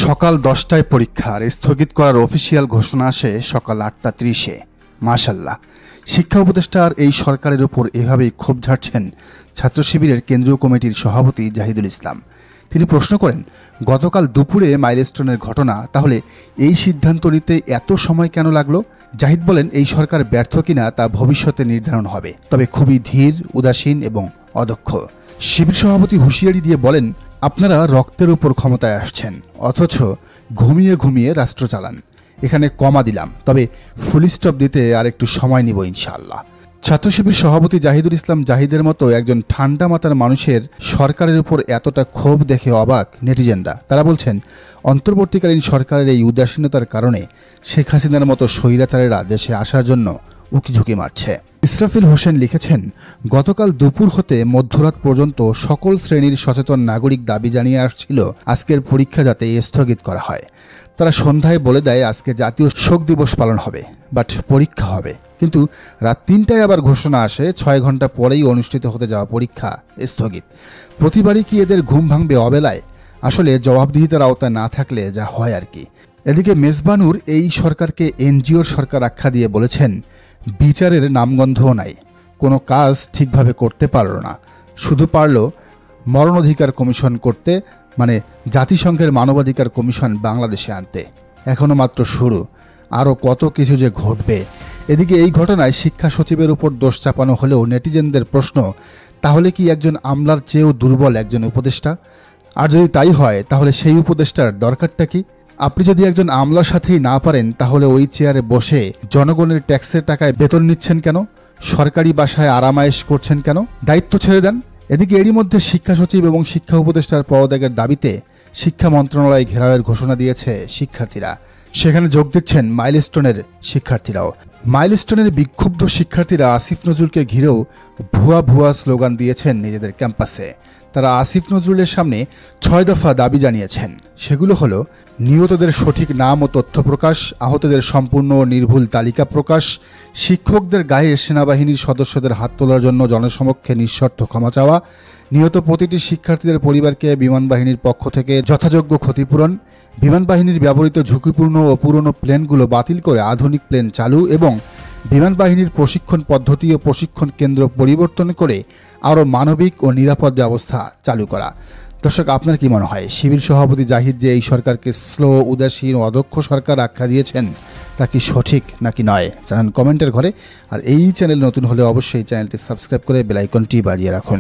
সকাল 10টায় পরীক্ষা আর স্থগিত করার অফিসিয়াল ঘোষণা আসে সকাল 8টা 30-এ। মাশাআল্লাহ, শিক্ষা উপদেষ্টার এই সরকারের উপর এভাবেই ক্ষোভ ঝাড়ছেন ছাত্র শিবিরের কেন্দ্রীয় কমিটির সভাপতি জাহিদুল ইসলাম। তিনি প্রশ্ন করেন, গতকাল দুপুরে মাইলস্টোনের ঘটনা, তাহলে এই সিদ্ধান্ত নিতে এত সময় কেন লাগলো? জাহিদ বলেন, এই সরকার ব্যর্থ কিনা তা ভবিষ্যতে নির্ধারণ হবে, তবে খুবই ধীর, উদাসীন এবং অদক্ষ। শিবির সভাপতি হুঁশিয়ারি দিয়ে বলেন, আপনারা রক্তের উপর ক্ষমতায় আসছেন, অথচ ঘুমিয়ে ঘুমিয়ে রাষ্ট্র চালান। এখানে কমা দিলাম, তবে ফুল স্টপ দিতে আর একটু সময় নিব ইনশাআল্লাহ। ছাত্র শিবির সভাপতি জাহিদুল ইসলাম জাহিদের মতো একজন ঠান্ডা মাথার মানুষের সরকারের উপর এতটা ক্ষোভ দেখে অবাক নেটিজেনরা। তারা বলছেন, অন্তর্বর্তীকালীন সরকারের এই উদাসীনতার কারণে শেখ হাসিনার মতো স্বৈরাচারেরা দেশে আসার জন্য উকিঝুঁকি মারছে। ইসরাফিল হোসেন লিখেছেন, গতকাল দুপুর হতে মধ্যরাত পর্যন্ত সকল শ্রেণীর সচেতন নাগরিক দাবি জানিয়ে আসছিল আজকের পরীক্ষা যাতে স্থগিত করা হয়। তারা সন্ধ্যায় বলে দেয় আজকে জাতীয় শোক দিবস পালন হবে, বাট পরীক্ষা হবে। কিন্তু রাত 3টায় আবার ঘোষণা আসে 6 ঘন্টা পরেই অনুষ্ঠিত হতে যাওয়া পরীক্ষা স্থগিত। প্রতিবারই কি এদের ঘুম ভাঙবে অবেলায়? আসলে জবাবদিহিতার আওতায় না থাকলে যা হয় আর কি। এদিকে মেজবানুর এই সরকারকে এনজিওর সরকার আখ্যা দিয়ে বলেছেন, বিচারের নামগন্ধও নাই, কোনো কাজ ঠিকভাবে করতে পারল না, শুধু পারল মরণ অধিকার কমিশন করতে, মানে জাতিসংঘের মানবাধিকার কমিশন বাংলাদেশে আনতে। এখনও মাত্র শুরু, আরও কত কিছু যে ঘটবে। এদিকে এই ঘটনায় শিক্ষা সচিবের উপর দোষ চাপানো হলেও নেটিজেনদের প্রশ্ন, তাহলে কি একজন আমলার চেয়েও দুর্বল একজন উপদেষ্টা? আর যদি তাই হয়, তাহলে সেই উপদেষ্টার দরকারটা কি? আপনি যদি একজন আমলার সাথেই না পারেন, তাহলে ওই চেয়ারে বসে জনগণের ট্যাক্সের টাকায় বেতন নিচ্ছেন কেন? সরকারি বাসায় আরামায়েশ করছেন কেন? দায়িত্ব ছেড়ে দেন। এদিকে এরই মধ্যে শিক্ষা সচিব এবং শিক্ষা উপদেষ্টার পদত্যাগের দাবিতে শিক্ষা মন্ত্রণালয় ঘেরাওয়ের ঘোষণা দিয়েছে শিক্ষার্থীরা। সেখানে যোগ দিচ্ছেন মাইলস্টোনের শিক্ষার্থীরাও। মাইলস্টোনের বিক্ষুব্ধ শিক্ষার্থীরা আসিফ নজরুলকে ঘিরেও ভুয়া ভুয়া স্লোগান দিয়েছেন নিজেদের ক্যাম্পাসে। তারা আসিফ নজরুলের সামনে 6 দফা দাবি জানিয়েছেন। সেগুলো হলো, নিহতদের সঠিক নাম ও তথ্য প্রকাশ, আহতদের সম্পূর্ণ ও নির্ভুল তালিকা প্রকাশ, শিক্ষকদের গায়ে সেনাবাহিনীর সদস্যদের হাত তোলার জন্য জনসমক্ষে নিঃশর্ত ক্ষমা চাওয়া, নিহত প্রতিটি শিক্ষার্থীদের পরিবারকে বিমান বাহিনীর পক্ষ থেকে যথাযোগ্য ক্ষতিপূরণ, বিমান বাহিনীর ব্যবহৃত ঝুঁকিপূর্ণ ও পুরনো প্লেনগুলো বাতিল করে আধুনিক প্লেন চালু এবং বিমান বাহিনীর প্রশিক্ষণ পদ্ধতি ও প্রশিক্ষণ কেন্দ্র পরিবর্তন করে আরও মানবিক ও নিরাপদ ব্যবস্থা চালু করা। দর্শক, আপনার কি মনে হয়, শিবির সভাপতি জাহিদ যে এই সরকারকে স্লো, উদাসীন ও অদক্ষ সরকার আখ্যা দিয়েছেন, তা কি সঠিক নাকি নয়? জানান কমেন্টের ঘরে। আর এই চ্যানেল নতুন হলে অবশ্যই চ্যানেলটি সাবস্ক্রাইব করে বেল আইকনটি বাজিয়ে রাখুন।